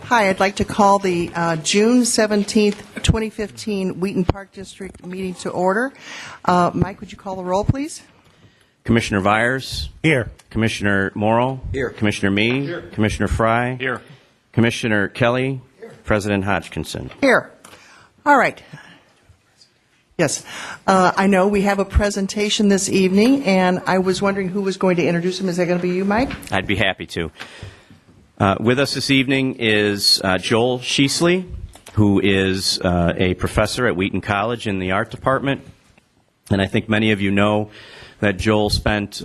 Hi, I'd like to call the June 17th, 2015 Wheaton Park District meeting to order. Mike, would you call the roll, please? Commissioner Vyers? Here. Commissioner Morrow? Here. Commissioner Mee? Here. Commissioner Fry? Here. Commissioner Kelly? Here. President Hodgkinson? Here. All right. Yes. I know we have a presentation this evening, and I was wondering who was going to introduce him. Is that going to be you, Mike? I'd be happy to. With us this evening is Joel Sheasley, who is a professor at Wheaton College in the art department. And I think many of you know that Joel spent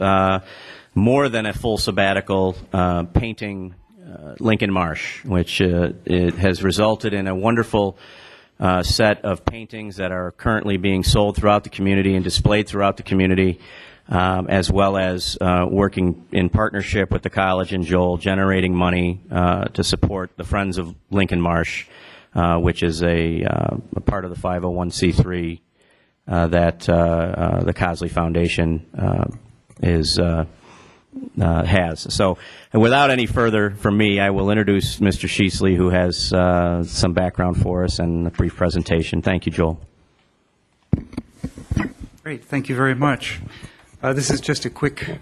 more than a full sabbatical painting Lincoln Marsh, which it has resulted in a wonderful set of paintings that are currently being sold throughout the community and displayed throughout the community, as well as working in partnership with the college and Joel, generating money to support the Friends of Lincoln Marsh, which is a part of the 501c3 that the Cosley Foundation has. So, and without any further from me, I will introduce Mr. Sheasley, who has some background for us and a brief presentation. Thank you, Joel. Great. Thank you very much. This is just a quick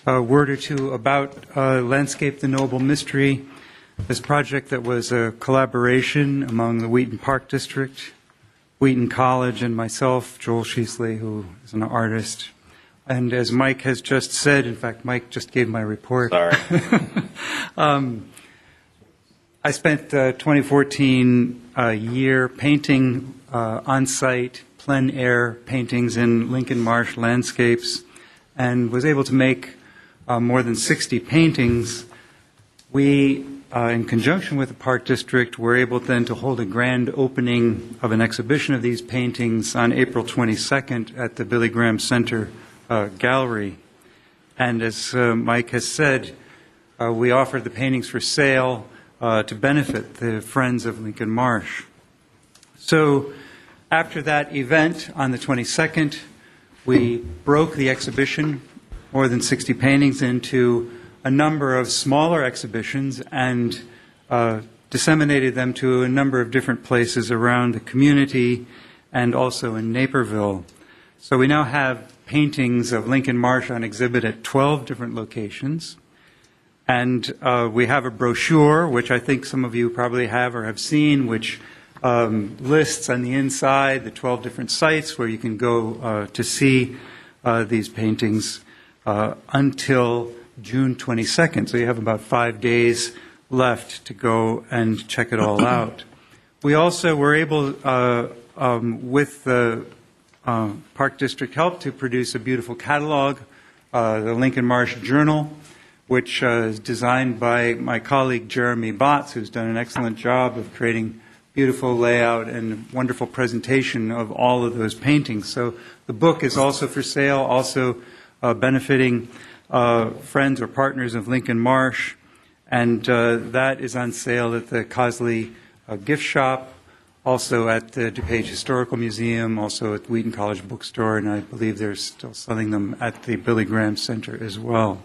word or two about Landscape the Noble Mystery, this project that was a collaboration among the Wheaton Park District, Wheaton College, and myself, Joel Sheasley, who is an artist. And as Mike has just said, in fact, Mike just gave my report. Sorry. I spent 2014 year painting on-site, plein air paintings in Lincoln Marsh landscapes, and was able to make more than 60 paintings. We, in conjunction with the Park District, were able then to hold a grand opening of an exhibition of these paintings on April 22nd at the Billy Graham Center Gallery. And as Mike has said, we offered the paintings for sale to benefit the Friends of Lincoln Marsh. So after that event on the 22nd, we broke the exhibition, more than 60 paintings, into a number of smaller exhibitions and disseminated them to a number of different places around the community and also in Naperville. So we now have paintings of Lincoln Marsh on exhibit at 12 different locations. And we have a brochure, which I think some of you probably have or have seen, which lists on the inside the 12 different sites where you can go to see these paintings until June 22nd. So you have about 5 days left to go and check it all out. We also were able, with the Park District help, to produce a beautiful catalog, the Lincoln Marsh Journal, which is designed by my colleague Jeremy Botts, who's done an excellent job of creating beautiful layout and wonderful presentation of all of those paintings. So the book is also for sale, also benefiting friends or partners of Lincoln Marsh, and that is on sale at the Cosley gift shop, also at the DuPage Historical Museum, also at Wheaton College Bookstore, and I believe they're still selling them at the Billy Graham Center as well.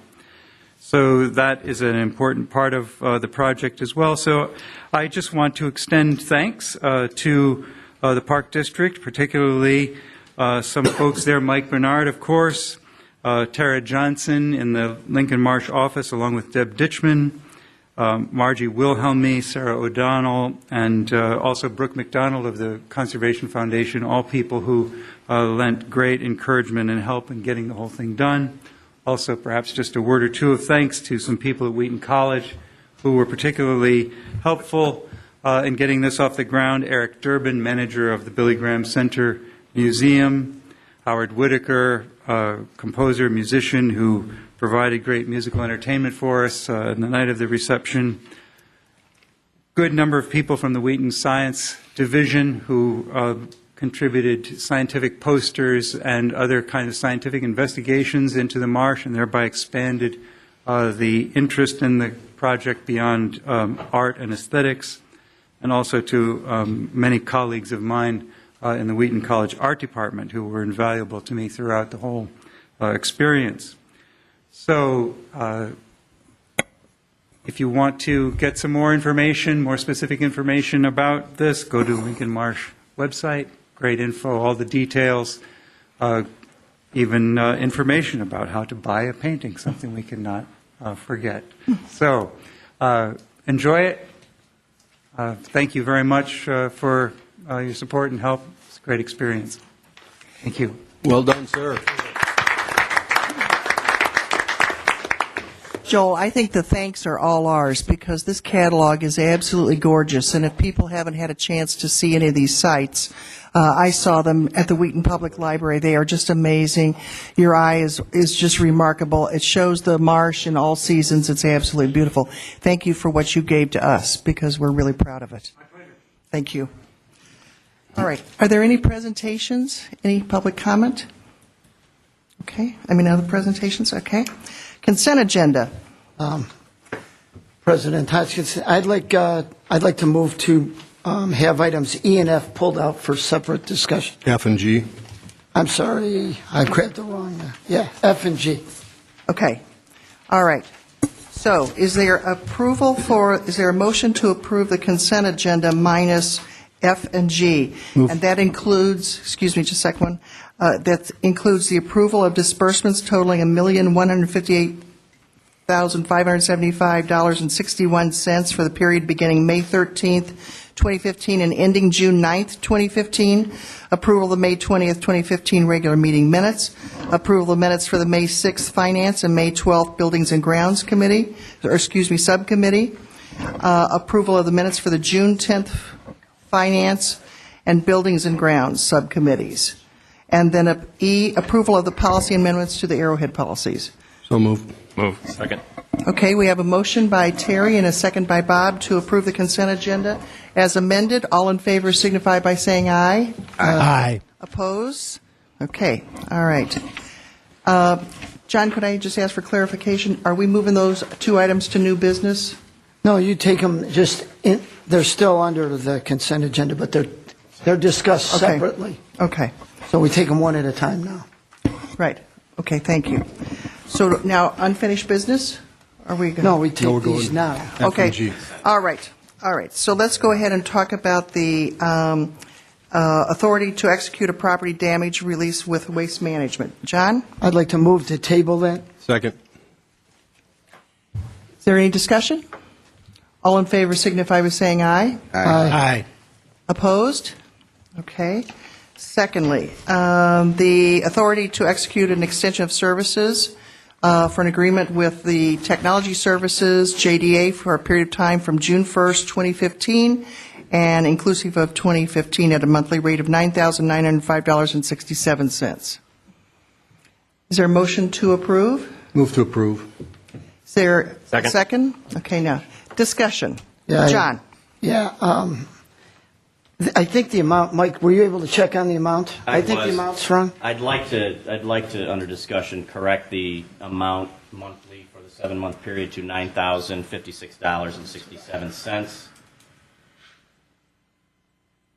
So that is an important part of the project as well. So I just want to extend thanks to the Park District, particularly some folks there, Mike Bernard, of course, Tara Johnson in the Lincoln Marsh office, along with Deb Ditchman, Margie Wilhelmy, Sarah O'Donnell, and also Brooke McDonald of the Conservation Foundation, all people who lent great encouragement and help in getting the whole thing done. Also, perhaps just a word or two of thanks to some people at Wheaton College who were particularly helpful in getting this off the ground. Eric Durbin, manager of the Billy Graham Center Museum, Howard Whitaker, composer, musician who provided great musical entertainment for us on the night of the reception. Good number of people from the Wheaton Science Division who contributed scientific posters and other kinds of scientific investigations into the marsh and thereby expanded the interest in the project beyond art and aesthetics, and also to many colleagues of mine in the Wheaton College Art Department who were invaluable to me throughout the whole experience. So If you want to get some more information, more specific information about this, go to Lincoln Marsh website. Great info, all the details, even information about how to buy a painting, something we cannot forget. So enjoy it. Thank you very much for your support and help. It's a great experience. Thank you. Well done, sir. Joel, I think the thanks are all ours because this catalog is absolutely gorgeous. And if people haven't had a chance to see any of these sites, I saw them at the Wheaton Public Library. They are just amazing. Your eye is just remarkable. It shows the marsh in all seasons. It's absolutely beautiful. Thank you for what you gave to us because we're really proud of it. My pleasure. Thank you. All right. Are there any presentations? Any public comment? Okay. Other presentations? Okay. Consent agenda. President Hotchkiss, I'd like to move to have items E and F pulled out for separate discussion. F and G. I'm sorry, I grabbed the wrong. Yeah, F and G. Okay. All right. So is there a motion to approve the consent agenda minus F and G? Move. And that includes, excuse me, just a second, that includes the approval of disbursements totaling $1,158,575.61 for the period beginning May 13th, 2015 and ending June 9th, 2015. Approval of the May 20th, 2015 regular meeting minutes. Approval of minutes for the May 6th Finance and May 12th Buildings and Grounds Committee, Subcommittee. Approval of the minutes for the June 10th Finance and Buildings and Grounds Subcommittees. And then approval of the policy amendments to the Arrowhead policies. So moved. Move. Second. Okay, we have a motion by Terry and a second by Bob to approve the consent agenda as amended. All in favor signify by saying aye. Aye. Oppose? Okay, all right. John, could I just ask for clarification? Are we moving those two items to new business? No, you take them they're still under the consent agenda, but they're discussed Okay. separately. Okay, So we take them one at a time now. right. Okay, thank you. So now, unfinished business? Are we going? No, we take No, we're these going now. F Okay. and G. All right. So let's go ahead and talk about the authority to execute a property damage release with waste management. John, I'd like to move to table that. Second. is there any discussion? All in favor signify by saying aye. Aye. Opposed? Okay. Secondly, the authority to execute an extension of services for an agreement with the Technology Services, JDA, for a period of time from June 1st, 2015, and inclusive of 2015 at a monthly rate of $9,905.67. Is there a motion to approve? Move to approve. Is there a Second. second? Okay, now, discussion. Yeah, John? Yeah, I think the amount, Mike, were you able to check on the amount? I think the was. amount's wrong. I'd like to, under discussion, correct the amount monthly for the 7-month period to $9,056.67,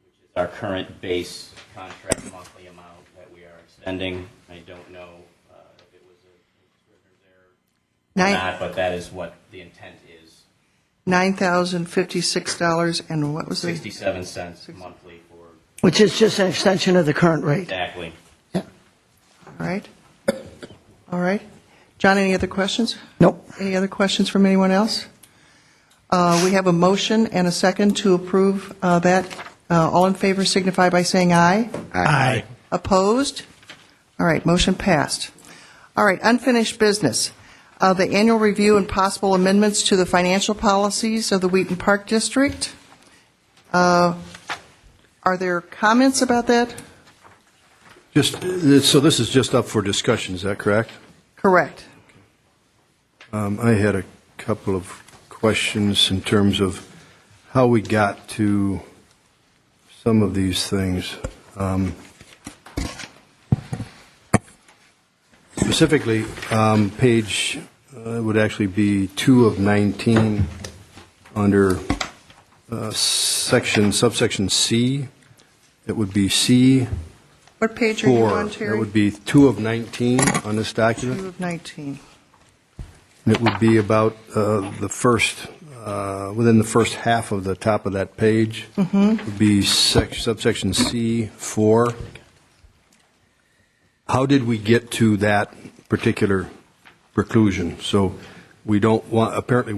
which is our current base contract monthly amount that we are extending. I don't know if it was a scrivener's error or not, but that is what the intent is. $9,056 and what was the? 67 cents monthly for Which is just an extension of the current rate. exactly. Yeah. All right. All right. John, any other questions? Nope. Any other questions from anyone else? We have a motion and a second to approve that. All in favor signify by saying aye. Aye. Opposed? All right, motion passed. All right, unfinished business. The annual review and possible amendments to the financial policies of the Wheaton Park District. Are there comments about that? So this is just up for discussion, is that correct? Correct. I had a couple of questions in terms of how we got to some of these things. Specifically, page would actually be 2 of 19 under subsection C. It would be C4. What page are you on, Terry? That would be 2 of 19 on this 2 document. of 19. It would be about the first, within the first half of the top of that page. Would be subsection C4. How did we get to that particular preclusion? So we don't want, apparently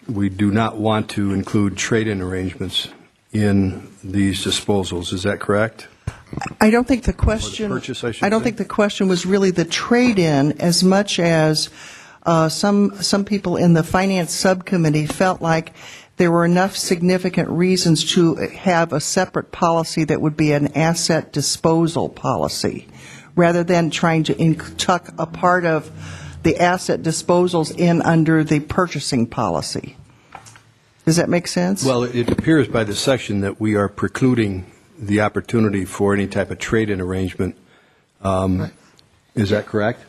we do not want to include trade-in arrangements in these disposals. Is that correct? I don't think the question. purchase, I should don't say. think the question was really the trade-in as much as some people in the finance subcommittee felt like there were enough significant reasons to have a separate policy that would be an asset disposal policy, rather than trying to tuck a part of the asset disposals in under the purchasing policy. Does that make sense? Well, it appears by the section that we are precluding the opportunity for any type of trade-in arrangement. Is that correct?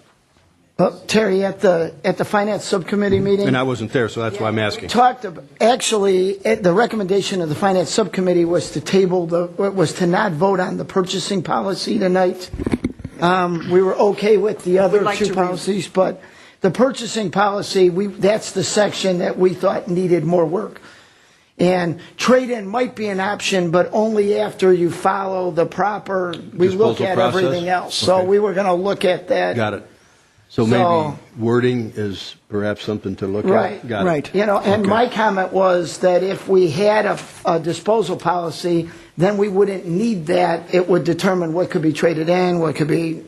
Terry, at the finance subcommittee meeting. And I wasn't there, so that's why I'm asking. The recommendation of the finance subcommittee was to not vote on the purchasing policy tonight. We were okay with the other We'd like two to policies, but the purchasing policy, that's the section that we thought needed more work. And trade-in might be an option, but only after you follow the proper, we look Disposal at process? everything else. So Okay. we were going to look at that. Got it. So So- maybe wording is perhaps something to look at? Right. Got it. Right. And Okay. my comment was that if we had a disposal policy, then we wouldn't need that. It would determine what could be traded in, what could be,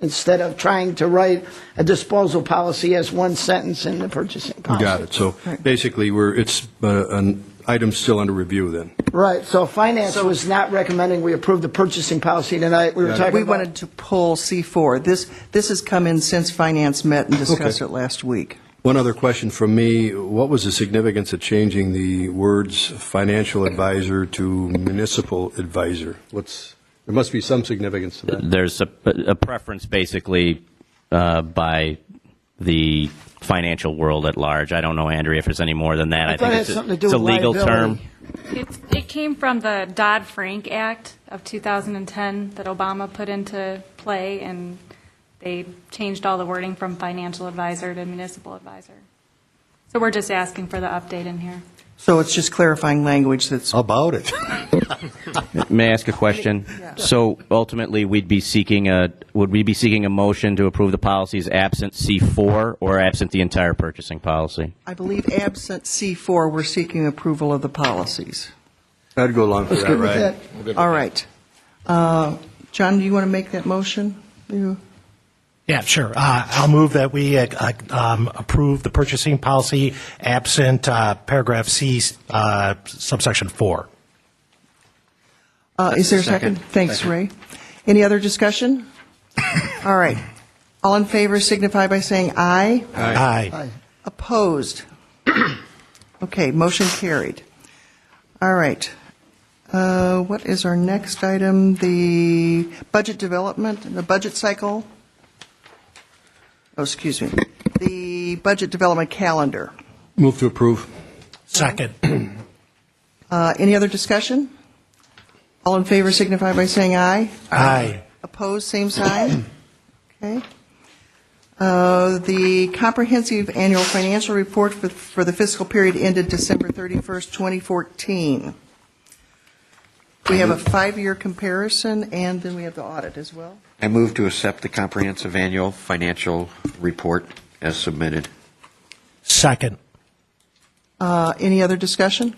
instead of trying to write a disposal policy as one sentence in the purchasing policy. Got it. So basically, it's an item still under review then. Right, so finance was not recommending we approve the purchasing policy tonight. We were Got it. talking We about. wanted to pull C4. This has come in since finance met and discussed Okay. it last week. One other question from me. What was the significance of changing the words financial advisor to municipal advisor? There must be some significance to that. There's a preference basically by the financial world at large. I don't know, Andrea, if there's any more than that. I thought it had something to do it's a with legal term. liability. It came from the Dodd-Frank Act of 2010 that Obama put into play, and they changed all the wording from financial advisor to municipal advisor. So we're just asking for the update in here. So it's just clarifying language that's, About it. May I ask a question? So ultimately, would we be seeking a motion to approve the policies absent C4 or absent the entire purchasing policy? I believe absent C4, we're seeking approval of the policies. I'd go along for Let's that, go with right? that. All right. John, do you want to make that motion? You? Yeah, sure. I'll move that we approve the purchasing policy absent paragraph C, subsection 4. Is there a second? Thanks, Ray. Any other discussion? All right. All in favor signify by saying aye. Aye. Opposed? Okay, motion carried. All right. What is our next item? The budget development, the budget cycle? Oh, excuse me. The budget development calendar. Move to approve. Second. Any other discussion? All in favor signify by saying aye. Aye. Opposed, same sign. Okay. The comprehensive annual financial report for the fiscal period ended December 31st, 2014. We have a 5-year comparison, and then we have the audit as well. I move to accept the comprehensive annual financial report as submitted. Second. Any other discussion?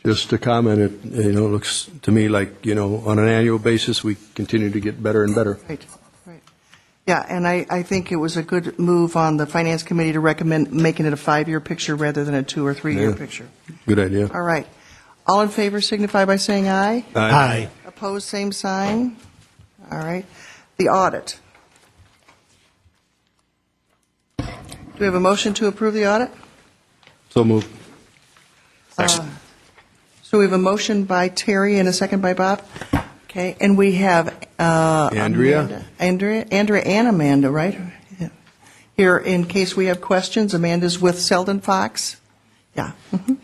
Just to comment, it looks to me like, on an annual basis, we continue to get better and better. Right. Yeah, and I think it was a good move on the Finance Committee to recommend making it a 5-year picture rather than a 2 or 3-year Yeah. picture. Good idea. All right. All in favor signify by saying aye. Aye. Opposed, same sign. All right. The audit. Do we have a motion to approve the audit? So moved. So we have a motion by Terry and a second by Bob. Okay, and we have Andrea? Andrea and Amanda, right? Yeah. Here, in case we have questions, Amanda's with Selden Fox. Yeah. Mhm.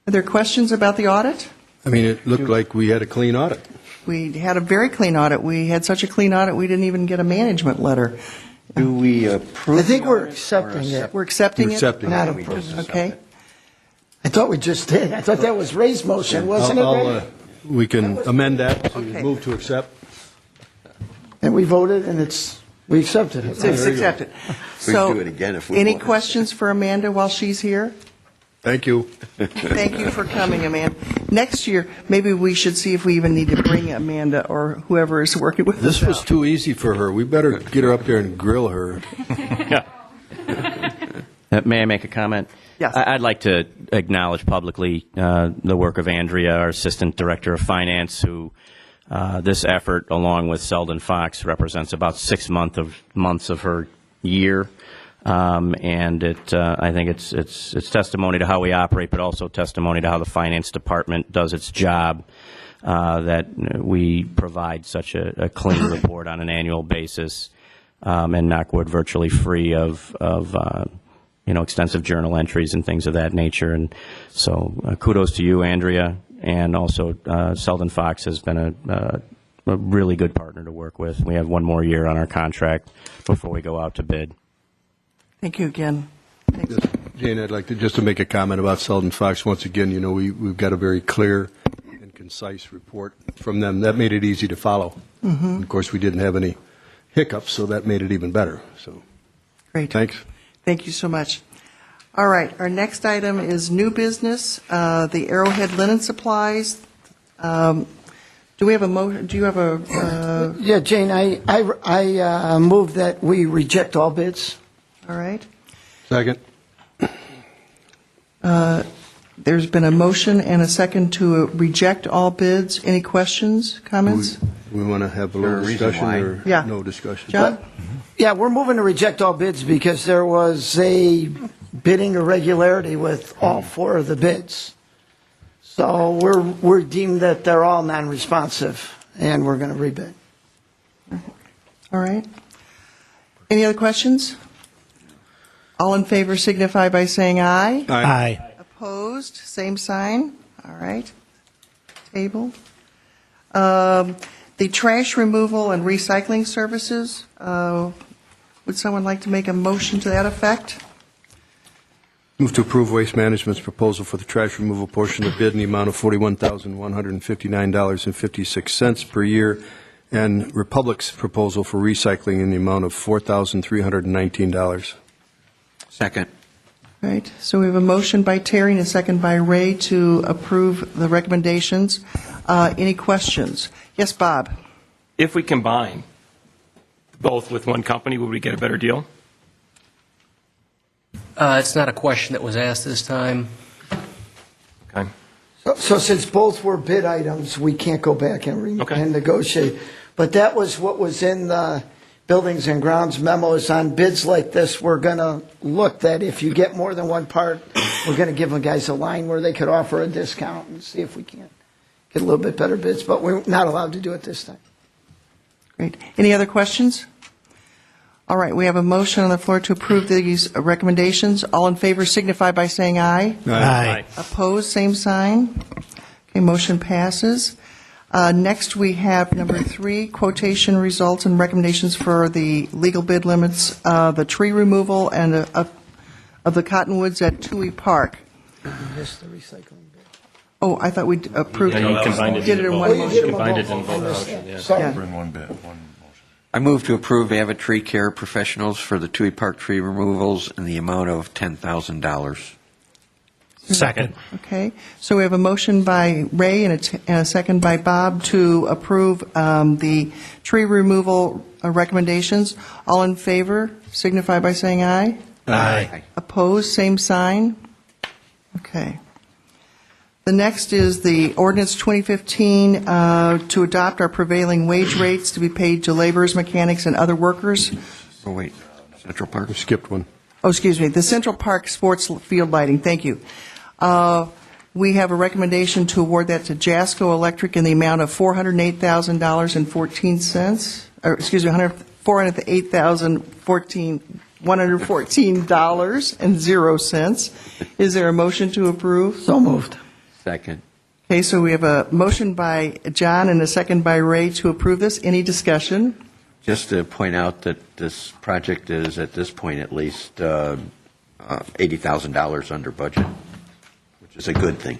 Are there questions about the audit? I mean, it looked like we had a clean audit. We had a very clean audit. We had such a clean audit, we didn't even get a management letter. Do we approve? I think the we're audit or accepting it. accept- We're accepting it? Accepting. Not We just approving. accept Okay. it. I thought we just did. I thought that was Ray's motion, wasn't it, Ray? We can amend that to Okay. move to accept. And we voted, and we accepted it. It's accepted. We'd So, do it again if we any wanted. questions for Amanda while she's here? Thank you. Thank you for coming, Amanda. Next year, maybe we should see if we even need to bring Amanda or whoever is working with us. This was out. too easy for her. We better get her up there and grill her. May I make a comment? Yes. I'd like to acknowledge publicly the work of Andrea, our Assistant Director of Finance, who this effort, along with Selden Fox, represents about 6 months of her year. And I think it's testimony to how we operate, but also testimony to how the Finance Department does its job, that we provide such a clean report on an annual basis, and Knockwood virtually free of extensive journal entries and things of that nature. And so kudos to you, Andrea, and also Selden Fox has been a really good partner to work with. We have one more year on our contract before we go out to bid. Thank you again. Thanks. Jane, I'd like to make a comment about Selden Fox. Once again, we've got a very clear and concise report from them. That made it easy to follow. Mm-hmm. Of course, we didn't have any hiccups, so that made it even better. So, Great. thanks. Thank you so much. All right, our next item is new business, the Arrowhead Linen Supplies. Do we have a do you have a, Yeah, Jane, I move that we reject all bids. all right. Second. There's been a motion and a second to reject all bids. Any questions, comments? We want to have a little Is there a reason discussion why? or Yeah. no discussion? John? Yeah, we're moving to reject all bids because there was a bidding irregularity with all four of the bids. So we're deemed that they're all non-responsive, and we're going to rebid. All right. Any other questions? All in favor signify by saying aye. Aye. Opposed, same sign. All right. Table. The trash removal and recycling services, would someone like to make a motion to that effect? Move to approve Waste Management's proposal for the trash removal portion of the bid in the amount of $41,159.56 per year, and Republic's proposal for recycling in the amount of $4,319. Second. Right, so we have a motion by Terry and a second by Ray to approve the recommendations. Any questions? Yes, Bob? If we combine both with one company, would we get a better deal? It's not a question that was asked this time. Okay. So since both were bid items, we can't go back and Okay. and negotiate. But that was what was in the Buildings and Grounds memos on bids like this. We're going to look that if you get more than one part, we're going to give the guys a line where they could offer a discount and see if we can't get a little bit better bids. But we're not allowed to do it this time. Great. Any other questions? All right, we have a motion on the floor to approve these recommendations. All in favor signify by saying aye. Aye. Opposed, same sign. Okay, motion passes. Next, we have number 3, quotation results and recommendations for the legal bid limits, the tree removal and of the cottonwoods at Toohey Park. You missed the recycling bid. Oh, I thought we approved Yeah, you it. combined it Did it into in both. one you motion. did them Combined both. it in both I missed motions, that. yeah. Sorry. Yeah. In one bid, one motion. I move to approve Avid Tree Care Professionals for the Toohey Park tree removals in the amount of $10,000. Second. Okay, so we have a motion by Ray and a second by Bob to approve the tree removal recommendations. All in favor signify by saying aye. Aye. Opposed, same sign. Okay. The next is the ordinance 2015 to adopt our prevailing wage rates to be paid to laborers, mechanics, and other workers. Oh, wait, Central Park? We skipped one. Oh, excuse me, the Central Park Sports Field Lighting, thank you. We have a recommendation to award that to Jasco Electric in the amount of $408,014, or excuse me, $408,114.00. Is there a motion to approve? So moved. Second. Okay, so we have a motion by John and a second by Ray to approve this. Any discussion? Just to point out that this project is, at this point at least, $80,000 under budget, which is a good thing.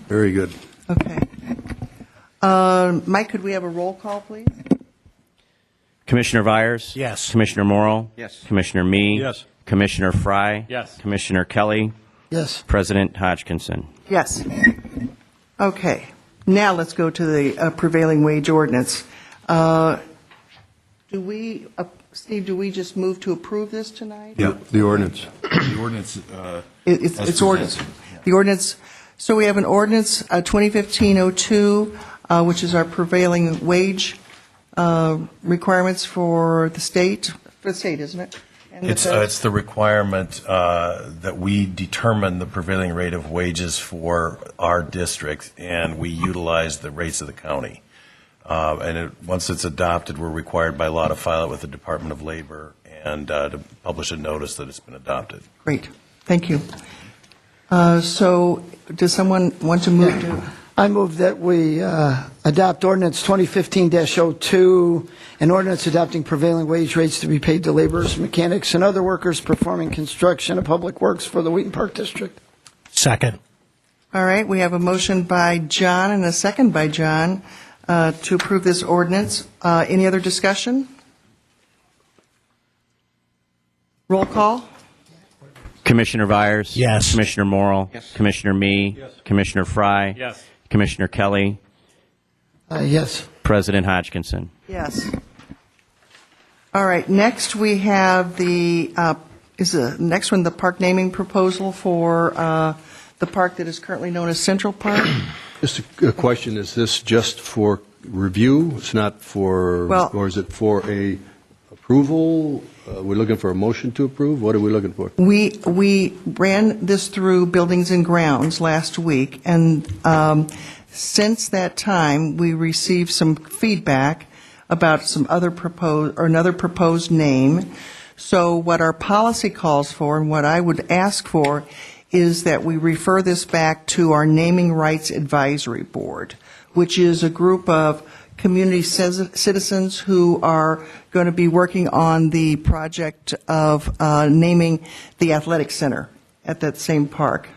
Very good. Okay. Mike, could we have a roll call, please? Commissioner Vyers? Yes. Commissioner Morrill? Yes. Commissioner Me? Yes. Commissioner Fry? Yes. Commissioner Kelly? Yes. President Hodgkinson? Yes. Okay. Now let's go to the prevailing wage ordinance. Steve, do we just move to approve this tonight? Yeah, the ordinance. The ordinance, It's as ordinance. presented. The ordinance, so we have an ordinance, 2015-02, which is our prevailing wage requirements for the state, isn't it? And the feds? It's the requirement that we determine the prevailing rate of wages for our district, and we utilize the rates of the county. Once it's adopted, we're required by law to file it with the Department of Labor and to publish a notice that it's been adopted. Great, thank you. So, does someone want to move to? I move that we adopt ordinance 2015-02, an ordinance adopting prevailing wage rates to be paid to laborers, mechanics, and other workers performing construction of public works for the Wheaton Park District. Second. All right, we have a motion by John and a second by John to approve this ordinance. Any other discussion? Roll call? Commissioner Vyers? Yes. Commissioner Morrill? Yes. Commissioner Me? Yes. Commissioner Fry? Yes. Commissioner Kelly? Yes. President Hodgkinson? Yes. All right, next we have the next one, the park naming proposal for the park that is currently known as Central Park? Just a question, is this just for review? It's not for, Well- or is it for a approval? We're looking for a motion to approve? What are we looking for? We ran this through Buildings and Grounds last week, and since that time, we received some feedback about another proposed name. So what our policy calls for, and what I would ask for, is that we refer this back to our Naming Rights Advisory Board, which is a group of community citizens who are going to be working on the project of naming the athletic center at that same park.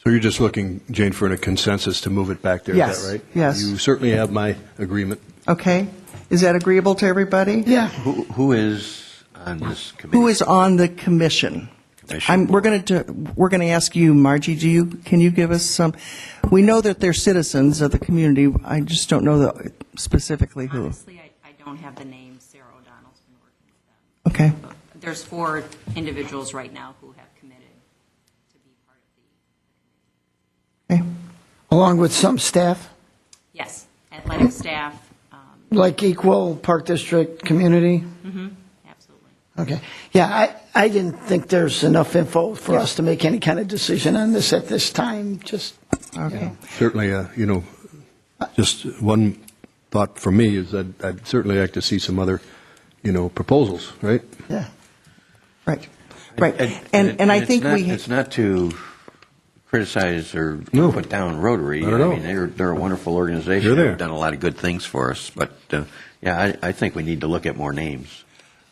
So you're just looking, Jane, for a consensus to move it back there, is Yes, that right? yes. You certainly have my agreement. Okay? Is that agreeable to everybody? Yeah. Who is on this committee? Who is on the commission? Commission. We're going to ask you, Margie. Can you give us some? We know that they're citizens of the community. I just don't know specifically who. Honestly, I don't have the name. Sarah O'Donnell's been working with them. Okay. But there's 4 individuals right now who have committed to be part of the. Okay. Along with some staff, Yes, athletic staff. like Equal, Park District, Community. Absolutely. Okay. Yeah, I didn't think there's enough info for us to make any kind of decision on this at this time, just. Okay. Certainly, just one thought from me is that I'd certainly like to see some other, proposals, right? Yeah. Right. Right. And I think It's not to criticize or No. put down Rotary. Not at all. I mean, they're a wonderful organization. They're there. They've done a lot of good things for us. But, I think we need to look at more names.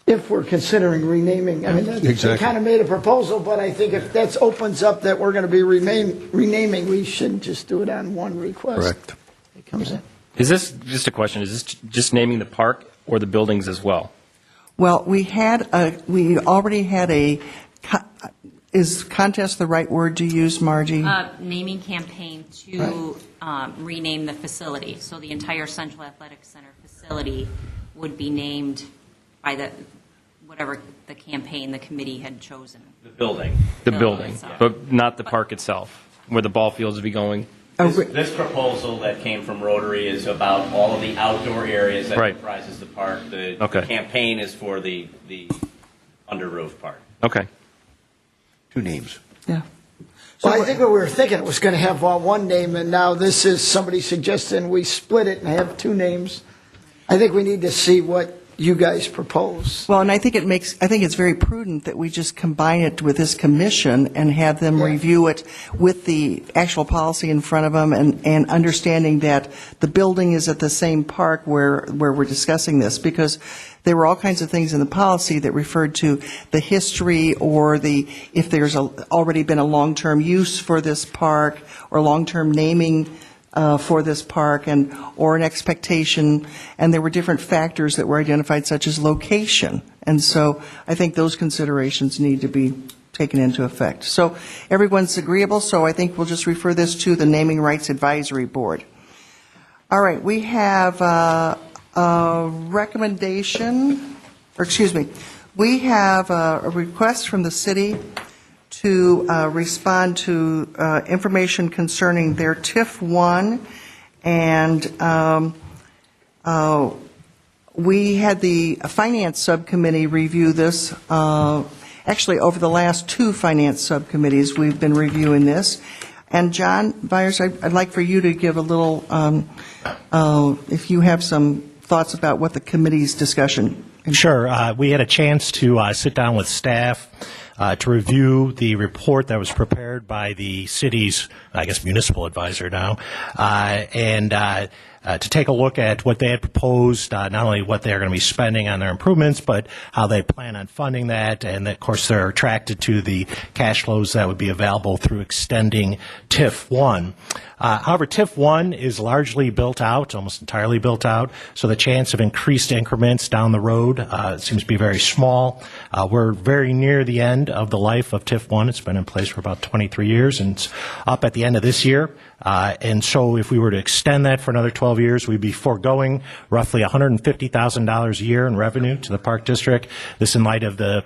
If we're considering renaming, I mean, they Exactly. kind of made a proposal, but I think if that opens up that we're going to be renaming, we shouldn't just do it on one request. Correct. It comes in. Is this, just a question, is this just naming the park or the buildings as well? Well, we already had is contest the right word to use, Margie? Naming campaign to rename the facility. So the entire Central Athletic Center facility would be named by whatever the campaign the committee had chosen. The building. The Building building, itself. but not the park itself, where the ball fields would be going? This proposal that came from Rotary is about all of the outdoor areas that Right. comprises the park. The Okay. campaign is for the under roof part. Okay. 2 names. Yeah. Well, I think what we were thinking, it was going to have one name, and now this is somebody suggesting we split it and have 2 names. I think we need to see what you guys propose. Well, and I think it's very prudent that we just combine it with this commission and have them Yeah. review it with the actual policy in front of them and understanding that the building is at the same park where we're discussing this, because there were all kinds of things in the policy that referred to the history or if there's already been a long-term use for this park or long-term naming for this park or an expectation, and there were different factors that were identified, such as location. And so I think those considerations need to be taken into effect. So everyone's agreeable, so I think we'll just refer this to the Naming Rights Advisory Board. All right, we have a recommendation, we have a request from the city to respond to information concerning their TIF 1, and we had the Finance Subcommittee review this. Actually, over the last 2 Finance Subcommittees, we've been reviewing this. And John Byers, I'd like for you to give a little, if you have some thoughts about what the committee's discussion. Sure. We had a chance to sit down with staff to review the report that was prepared by the city's, I guess, municipal advisor now, and to take a look at what they had proposed, not only what they're going to be spending on their improvements, but how they plan on funding that, and of course they're attracted to the cash flows that would be available through extending TIF 1. However, TIF 1 is largely built out, almost entirely built out, so the chance of increased increments down the road seems to be very small. We're very near the end of the life of TIF 1. It's been in place for about 23 years, and it's up at the end of this year. And so if we were to extend that for another 12 years, we'd be foregoing roughly $150,000 a year in revenue to the Park District. This in light of the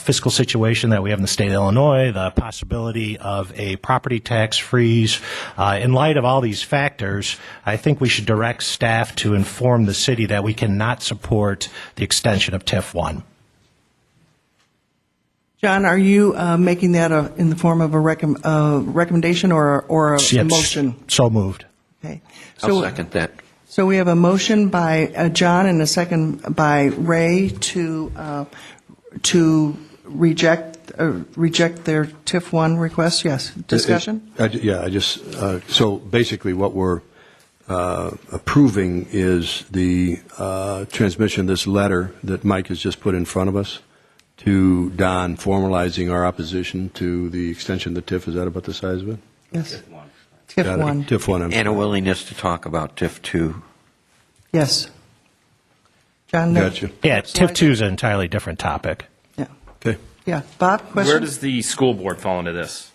fiscal situation that we have in the state of Illinois, the possibility of a property tax freeze. In light of all these factors, I think we should direct staff to inform the city that we cannot support the extension of TIF 1. John, are you making that in the form of a recommendation or a Yes, motion? so moved. Okay. I'll second that. So we have a motion by John and a second by Ray to reject their TIF 1 request. Yes. Discussion? So basically what we're approving is the transmission of this letter that Mike has just put in front of us to Don, formalizing our opposition to the extension of the TIF. Is that about the size of it? Yes. Got TIF it. 1. TIF 1. And a willingness to talk about TIF 2. Yes. John? Gotcha. Yeah, TIF 2 is an entirely different topic. Yeah. Okay. Yeah. Bob, question? Where does the school board fall into this?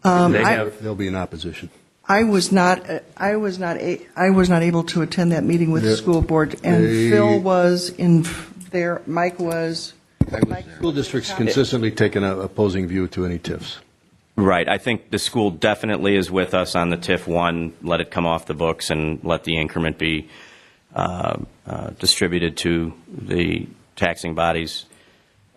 They have, There'll be an opposition. I was not able to attend that meeting with the school board, and Phil was in there, Mike was. School districts consistently take an opposing view to any TIFs. Right. I think the school definitely is with us on the TIF 1. Let it come off the books and let the increment be distributed to the taxing bodies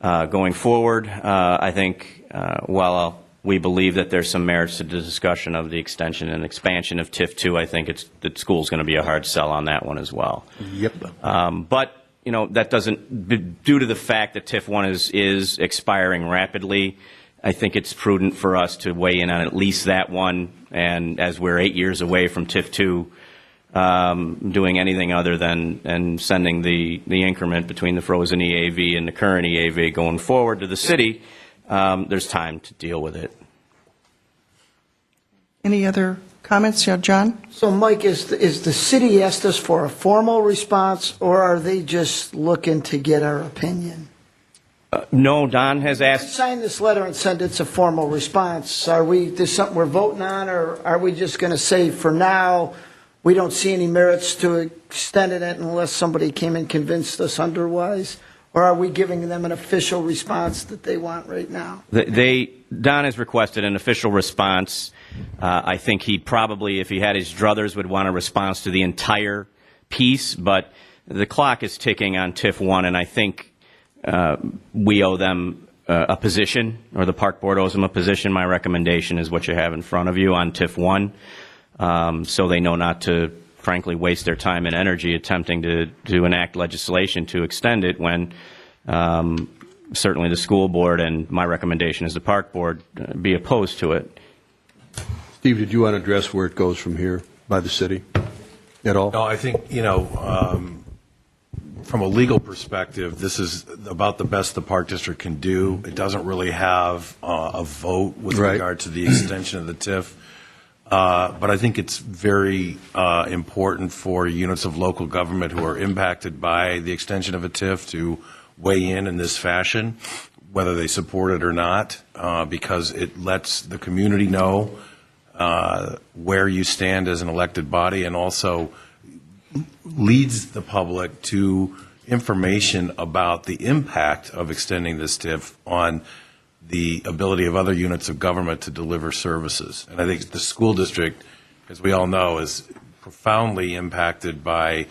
going forward. I think while we believe that there's some merits to the discussion of the extension and expansion of TIF 2, I think the school's going to be a hard sell on that one as well. Yep. But that doesn't, due to the fact that TIF 1 is expiring rapidly, I think it's prudent for us to weigh in on at least that one, and as we're 8 years away from TIF 2, doing anything other than sending the increment between the frozen EAV and the current EAV going forward to the city, there's time to deal with it. Any other comments? Yeah, John? So, Mike, is the city asked us for a formal response, or are they just looking to get our opinion? No, Don has asked. Sign this letter and send it's a formal response. There's something we're voting on, or are we just going to say for now we don't see any merits to extending it unless somebody came and convinced us otherwise? Or are we giving them an official response that they want right now? Don has requested an official response. I think he probably, if he had his druthers, would want a response to the entire piece, but the clock is ticking on TIF 1, and I think we owe them a position, or the Park Board owes them a position. My recommendation is what you have in front of you on TIF 1, so they know not to frankly, waste their time and energy attempting to enact legislation to extend it when certainly the school board and my recommendation as the park board be opposed to it. Steve, did you want to address where it goes from here by the city at all? No, I think, from a legal perspective, this is about the best the Park District can do. It doesn't really have a vote with Right. regard to the extension of the TIF. But I think it's very important for units of local government who are impacted by the extension of a TIF to weigh in this fashion, whether they support it or not, because it lets the community know where you stand as an elected body, and also leads the public to information about the impact of extending this TIF on the ability of other units of government to deliver services. And I think the school district, as we all know, is profoundly impacted by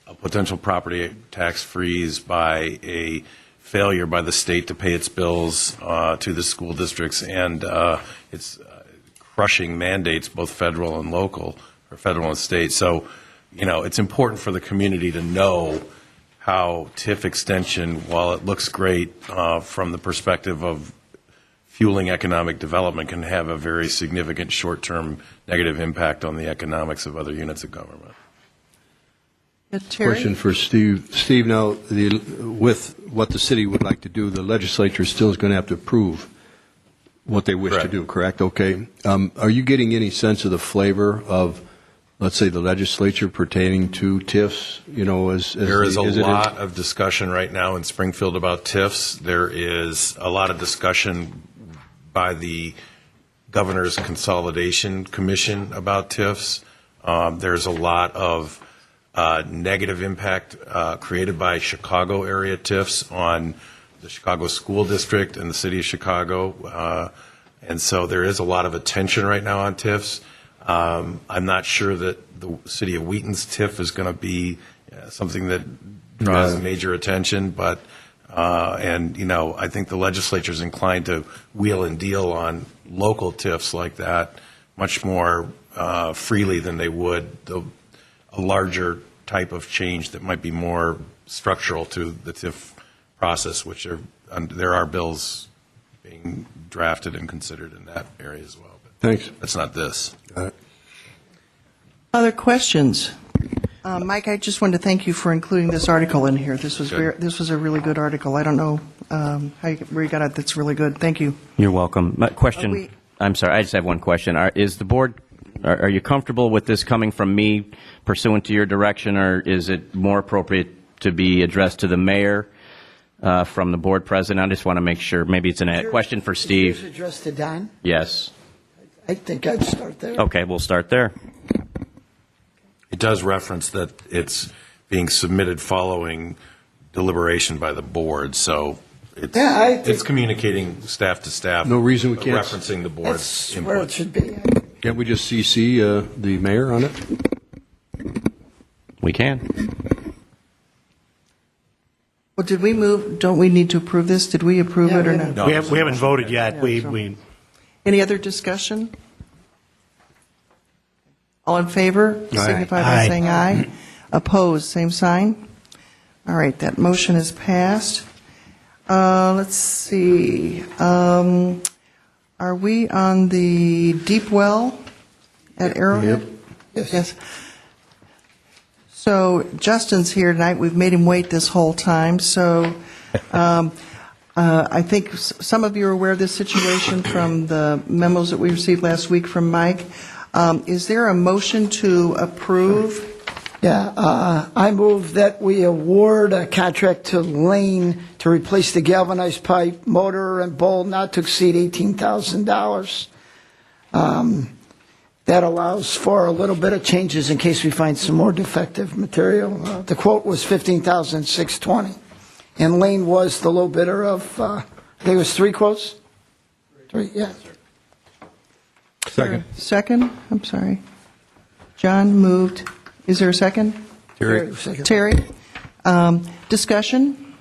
a potential property tax freeze, by a failure by the state to pay its bills to the school districts, and its crushing mandates, both federal and local, or federal and state. So, it's important for the community to know how TIF extension, while it looks great from the perspective of fueling economic development, can have a very significant short-term negative impact on the economics of other units of government. Terry? Question for Steve. Steve, now, with what the city would like to do, the legislature still is going to have to approve what they wish to do, correct? Okay. Are you getting any sense of the flavor of, let's say, the legislature pertaining to TIFs? There is a lot of discussion right now in Springfield about TIFs. There is a lot of discussion by the Governor's Consolidation Commission about TIFs. There's a lot of negative impact created by Chicago area TIFs on the Chicago School District and the City of Chicago. And so there is a lot of attention right now on TIFs. I'm not sure that the City of Wheaton's TIF is going to be something that draws major attention, but I think the legislature is inclined to wheel and deal on local TIFs like that much more freely than they would a larger type of change that might be more structural to the TIF process, which there are bills being drafted and considered in that area as well. But Thanks. that's not this. Other questions? Mike, I just wanted to thank you for including this article in here. This was Good. this was a really good article. I don't know where you got it. That's really good. Thank you. You're welcome. My question, we- I'm sorry, I just have one question. Is the board, are you comfortable with this coming from me pursuant to your direction, or is it more appropriate to be addressed to the mayor from the board president? I just want to make sure. Maybe it's a question for Steve. Is yours addressed to Don? Yes. I think I'd start there. Okay, we'll start there. It does reference that it's being submitted following deliberation by the board, so it's communicating staff to staff. No reason we but can't- referencing the board's That's input. where it should be. Can't we just CC the mayor on it? We can. Well, did we move? Don't we need to approve this? Did we approve it or not? No, We haven't voted yet. We Any other discussion? All in favor? Signify by Aye. saying aye. Opposed, same sign. All right, that motion is passed. Let's see. Are we on the deep well at Arrowhead? Yes. So Justin's here tonight. We've made him wait this whole time. So I think some of you are aware of this situation from the memos that we received last week from Mike. Is there a motion to approve? Yeah, I move that we award a contract to Lane to replace the galvanized pipe, motor, and bowl not to exceed $18,000. That allows for a little bit of changes in case we find some more defective material. The quote was $15,620, and Lane was the low bidder of, I think it was 3 quotes? 3, yeah. Second. Second? I'm sorry. John moved. Is there a second? Terry. Second. Terry? Discussion?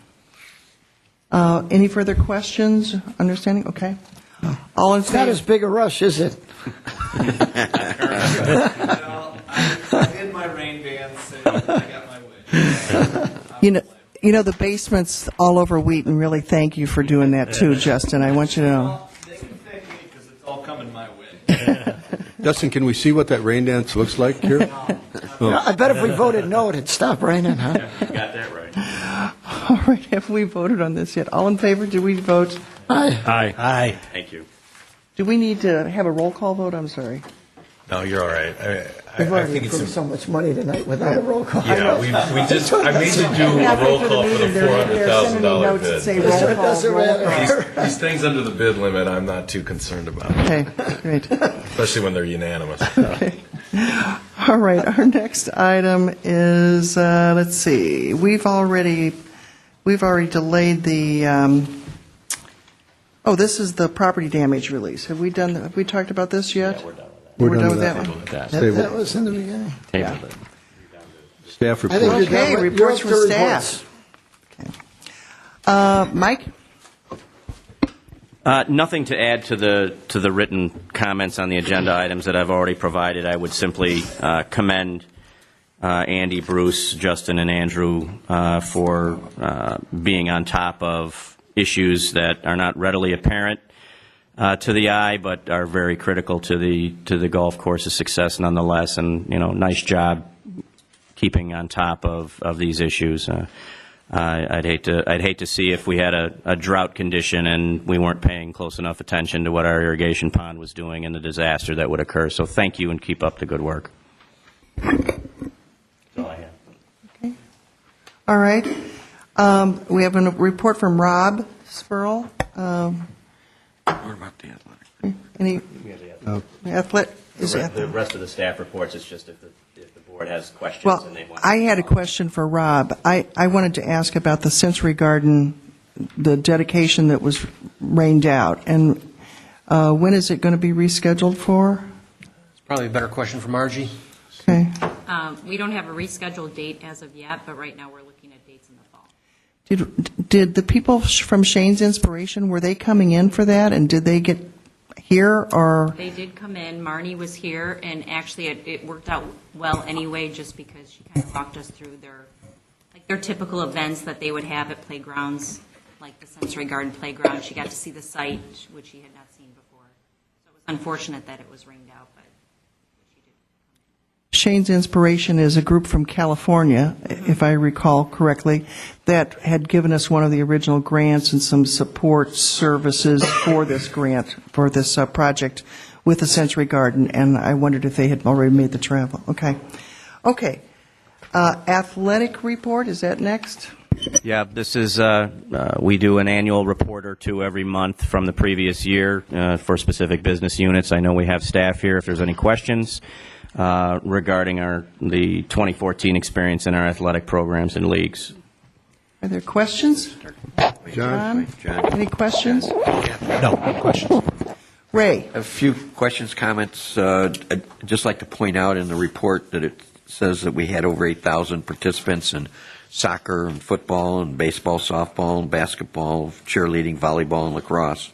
Any further questions? Understanding? Okay. All in It's not favor? as big a rush, is it? I'm in my rain You know, the basements all over Wheaton really thank you for doing that too, Justin. I want you to know. They can thank me because it's all coming my way. Justin, can we see what that rain dance looks like here? I bet if we voted no, it'd stop raining, huh? You got that right. All right, have we voted on this yet? All in favor? Do we vote? Aye. Aye. Thank you. Do we need to have a roll call vote? I'm sorry. No, you're all right. We've I already think approved it's, so much money tonight without a roll call. yeah, we just, I made you do a roll call for the $400,000 bid. Say roll call, doesn't roll matter. call. These things under the bid limit, I'm not too concerned about, Okay, great. especially when they're unanimous. Okay. All right, our next item is, let's see, we've already delayed the, this is the property damage release. Have we talked about this yet? Yeah, we're done with that. We're done with that one? That was in the beginning. Table it. Staff I think report. you're Okay, done with- reports you're from up to staff. Okay. Mike? Nothing to add to the written comments on the agenda items that I've already provided. I would simply commend Andy, Bruce, Justin, and Andrew for being on top of issues that are not readily apparent to the eye, but are very critical to the golf course's success nonetheless. And nice job keeping on top of these issues. I'd hate to see if we had a drought condition and we weren't paying close enough attention to what our irrigation pond was doing and the disaster that would occur. So thank you and keep up the good work. That's all I have. Okay. All right. We have a report from Rob Spurl. What about the athletic? Any athletic? The rest of the staff reports, it's just if the board has questions Well, and they want. I had a question for Rob. I wanted to ask about the Sensory Garden, the dedication that was rained out, and when is it going to be rescheduled for? It's probably a better question for Margie. Okay. We don't have a rescheduled date as of yet, but right now we're looking at dates in the fall. Did the people from Shane's Inspiration, were they coming in for that, and did they get here, or? They did come in. Marnie was here, and actually it worked out well anyway, just because she kind of walked us through their typical events that they would have at playgrounds, like the Sensory Garden playground. She got to see the site, which she had not seen before. So it was unfortunate that it was rained out, but she did. Shane's Inspiration is a group from California, if I recall correctly, that had given us one of the original grants and some support services for this grant, for this project with the Sensory Garden, and I wondered if they had already made the travel. Okay. Okay. Athletic report, is that next? Yeah, this is, we do an annual report or two every month from the previous year for specific business units. I know we have staff here if there's any questions regarding the 2014 experience in our athletic programs and leagues. Are there questions? John? Any questions? No questions. Ray? A few questions, comments. I'd just like to point out in the report that it says that we had over 8,000 participants in soccer and football and baseball, softball and basketball, cheerleading, volleyball, and lacrosse.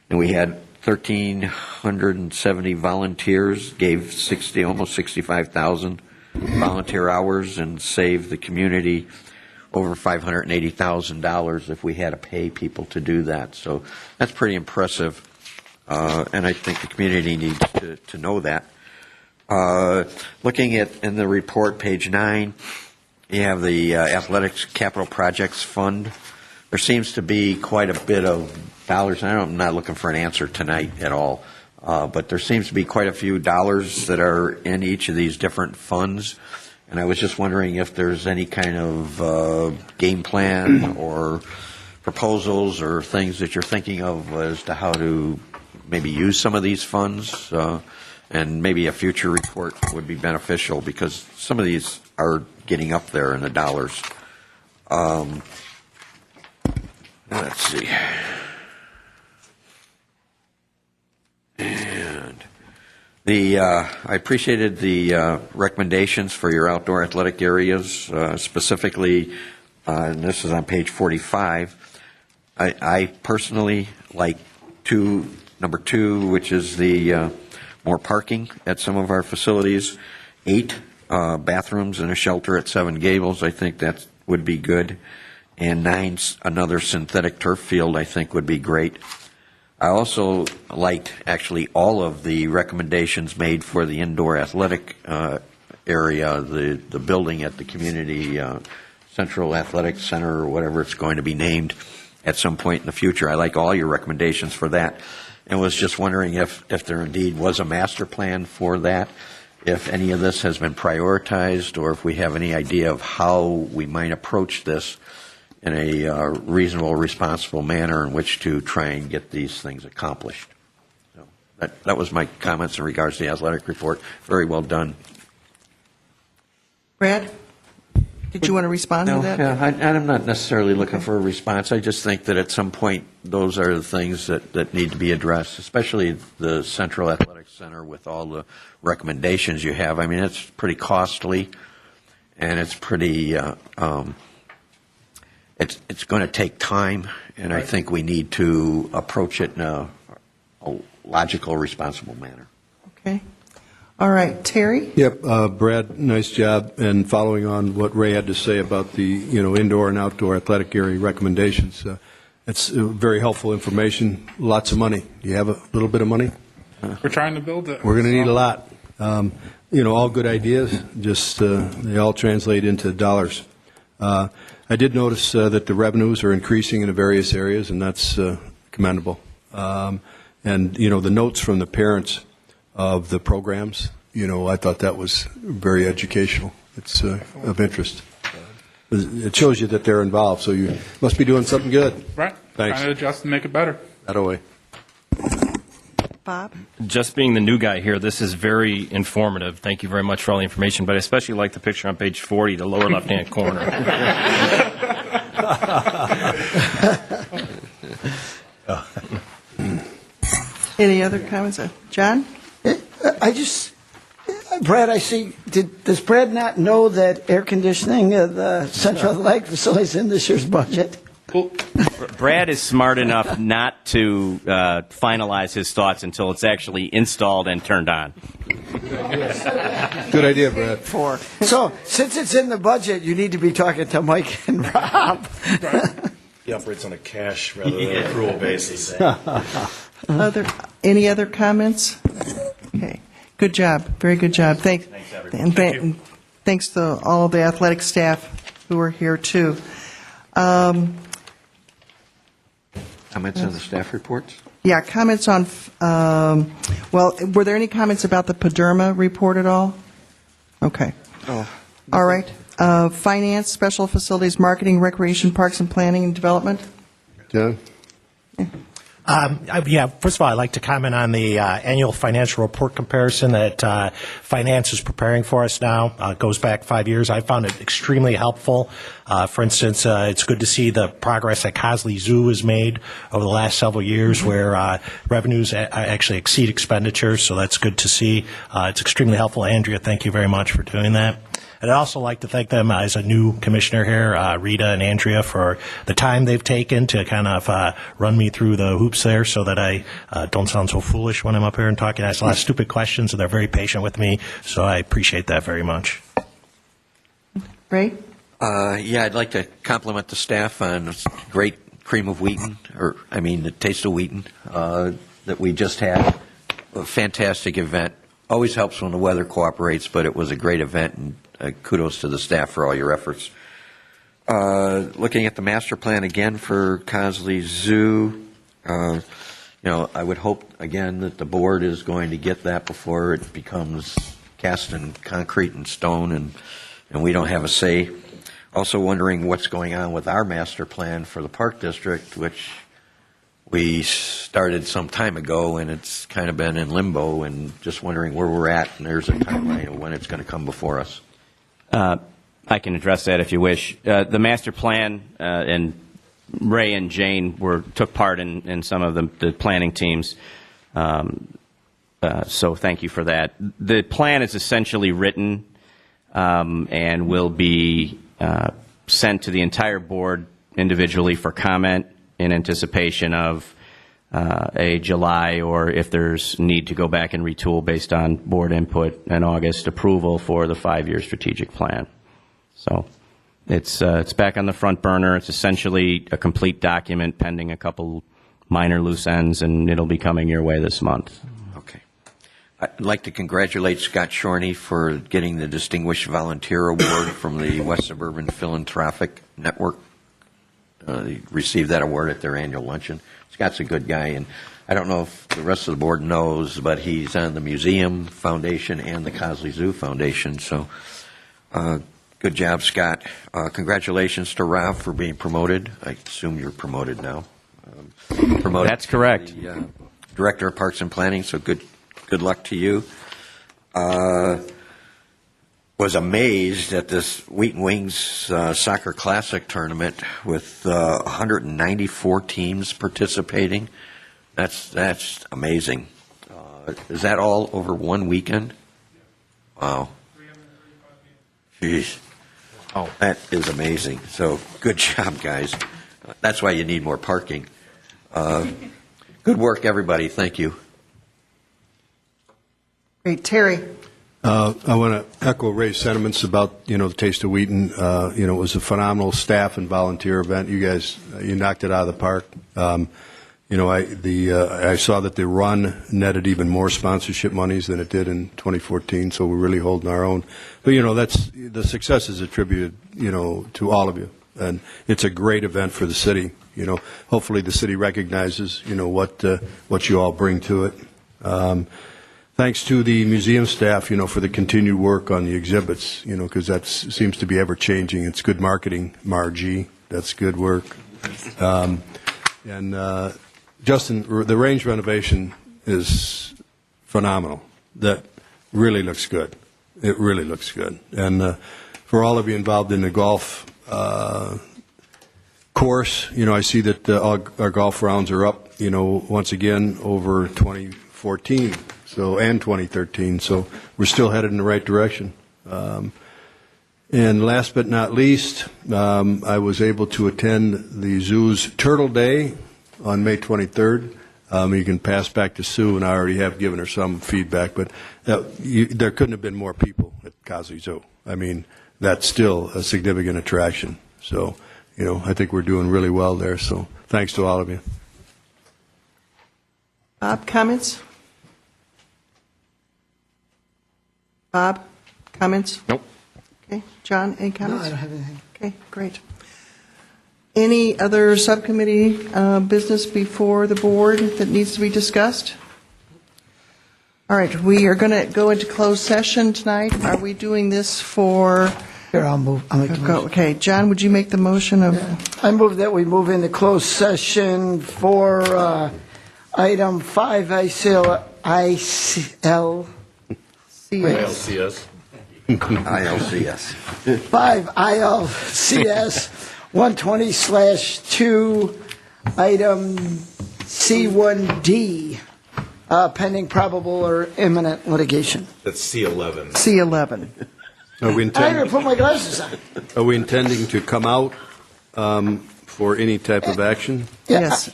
And we had 1,370 volunteers, gave almost 65,000 volunteer hours, and saved the community over $580,000 if we had to pay people to do that. So that's pretty impressive, and I think the community needs to know that. Looking at in the report, page 9, you have the Athletics Capital Projects Fund. There seems to be quite a bit of dollars. I'm not looking for an answer tonight at all, but there seems to be quite a few dollars that are in each of these different funds. And I was just wondering if there's any kind of game plan or proposals or things that you're thinking of as to how to maybe use some of these funds, and maybe a future report would be beneficial because some of these are getting up there in the dollars. Let's see. And I appreciated the recommendations for your outdoor athletic areas, specifically, and this is on page 45. I personally like number 2, which is the more parking at some of our facilities, 8 bathrooms and a shelter at 7 Gables. I think that's would be good. And 9's another synthetic turf field, I think, would be great. I also liked actually all of the recommendations made for the indoor athletic area, the building at the community Central Athletic Center or whatever it's going to be named at some point in the future. I like all your recommendations for that, and was just wondering if there indeed was a master plan for that, if any of this has been prioritized, or if we have any idea of how we might approach this in a reasonable, responsible manner in which to try and get these things accomplished. So that was my comments in regards to the athletic report. Very well done. Brad, did you want to respond to that? Yeah, I'm not necessarily looking for a response. I just think that at some point, those are the things that need to be addressed, especially the Central Athletic Center with all the recommendations you have. I mean, it's pretty costly, and it's pretty, it's going to take time, and I think we need to approach it in a logical, responsible manner. Okay. All right, Terry? Yep, Brad, nice job. And following on what Ray had to say about the indoor and outdoor athletic area recommendations, it's very helpful information. Lots of money. You have a little bit of money? We're trying to build it. We're going to need a lot. All good ideas. Just they all translate into dollars. I did notice that the revenues are increasing in the various areas, and that's commendable. And the notes from the parents of the programs, I thought that was very educational. It's of interest. It shows you that they're involved, so you must be doing something good. Right. Thanks. Trying to adjust and make it better. That away. Bob? Just being the new guy here, this is very informative. Thank you very much for all the information, but I especially like the picture on page 40, the lower left-hand corner. Any other comments? John? Brad, I see, does Brad not know that air conditioning of the Central Athletic Facility is in this year's budget? Brad is smart enough not to finalize his thoughts until it's actually installed and turned on. Good idea, Brad. So, since it's in the budget, you need to be talking to Mike and Rob. He operates on a cash rather than an accrual basis. Any other comments? Okay. Good job. Very good job. Thanks. And thanks to all of the athletic staff who are here, too. Comments on the staff reports? Yeah, comments on, were there any comments about the Paderma report at all? Okay. Oh. All right. Finance, Special Facilities, Marketing, Recreation, Parks and Planning and Development? John? First of all, I'd like to comment on the annual financial report comparison that Finance is preparing for us now. It goes back 5 years. I found it extremely helpful. For instance, it's good to see the progress that Cosley Zoo has made over the last several years where revenues actually exceed expenditures, so that's good to see. It's extremely helpful. Andrea, thank you very much for doing that. And I'd also like to thank them as a new commissioner here, Rita and Andrea, for the time they've taken to kind of run me through the hoops there so that I don't sound so foolish when I'm up here and talking. I ask a lot of stupid questions, and they're very patient with me, so I appreciate that very much. Ray? I'd like to compliment the staff on this great cream of Wheaton, the taste of Wheaton that we just had. A fantastic event. Always helps when the weather cooperates, but it was a great event, and kudos to the staff for all your efforts. Looking at the master plan again for Cosley Zoo, I would hope again that the board is going to get that before it becomes cast in concrete and stone, and we don't have a say. Also wondering what's going on with our master plan for the Park District, which we started some time ago, and it's kind of been in limbo, and just wondering where we're at, and there's a timeline of when it's going to come before us. I can address that if you wish. The master plan, and Ray and Jane took part in some of the planning teams, so thank you for that. The plan is essentially written and will be sent to the entire board individually for comment in anticipation of a July, or if there's need to go back and retool based on board input, and August approval for the 5-year strategic plan. So It's back on the front burner. It's essentially a complete document pending a couple minor loose ends, and it'll be coming your way this month. Okay. I'd like to congratulate Scott Shorney for getting the Distinguished Volunteer Award from the West Suburban Philanthropic Network. He received that award at their annual luncheon. Scott's a good guy, and I don't know if the rest of the board knows, but he's on the Museum Foundation and the Cosley Zoo Foundation. So good job, Scott. Congratulations to Rob for being promoted. I assume you're promoted now. Promoted. That's correct. To the, Director of Parks and Planning, so good luck to you. Was amazed at this Wheaton Wings Soccer Classic tournament with 194 teams participating. That's amazing. Is that all over one weekend? Wow. Jeez. Oh, that is amazing. So good job, guys. That's why you need more parking. Good work, everybody. Thank you. Great. Terry? I want to echo Ray's sentiments about, the Taste of Wheaton. It was a phenomenal staff and volunteer event. You guys, you knocked it out of the park. I saw that the run netted even more sponsorship monies than it did in 2014, so we're really holding our own. But, that's the success is attributed, to all of you. And it's a great event for the city. Hopefully the city recognizes, what you all bring to it. Thanks to the museum staff, for the continued work on the exhibits, because that seems to be ever changing. It's good marketing, Margie. That's good work. Justin, the range renovation is phenomenal. That really looks good. It really looks good. And for all of you involved in the golf course, I see that our golf rounds are up, once again over 2014. And 2013, so we're still headed in the right direction. And last but not least, I was able to attend the zoo's Turtle Day on May 23rd. You can pass back to Sue, and I already have given her some feedback, but there couldn't have been more people at Cosley Zoo. I mean, that's still a significant attraction. So, I think we're doing really well there, so thanks to all of you. Bob, comments? Bob, comments? Nope. Okay. John, any comments? No, I don't have anything. Okay, great. Any other subcommittee business before the board that needs to be discussed? All right, we are going to go into closed session tonight. Are we doing this for? Here, I'll make the motion. Okay, John, would you make the motion of? I move that we move into closed session for item 5 ILCS. 5 ILCS 120/2, item C1D, pending probable or imminent litigation. That's C11. C11. Are we I gotta intending, put my glasses on. are we intending to come out for any type of action? Yeah. Yes,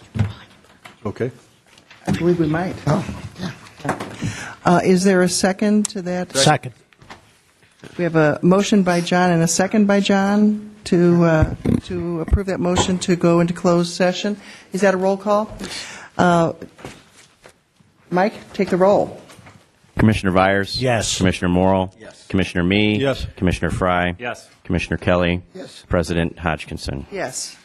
Okay. I believe we might. Oh, yeah. Is there a second to that? Second. We have a motion by John and a second by John to approve that motion to go into closed session. Is that a roll call? Mike, take the roll. Commissioner Vyers? Yes. Commissioner Morrill? Yes. Commissioner Mee? Yes. Commissioner Fry? Yes. Commissioner Kelly? Yes. President Hodgkinson? Yes.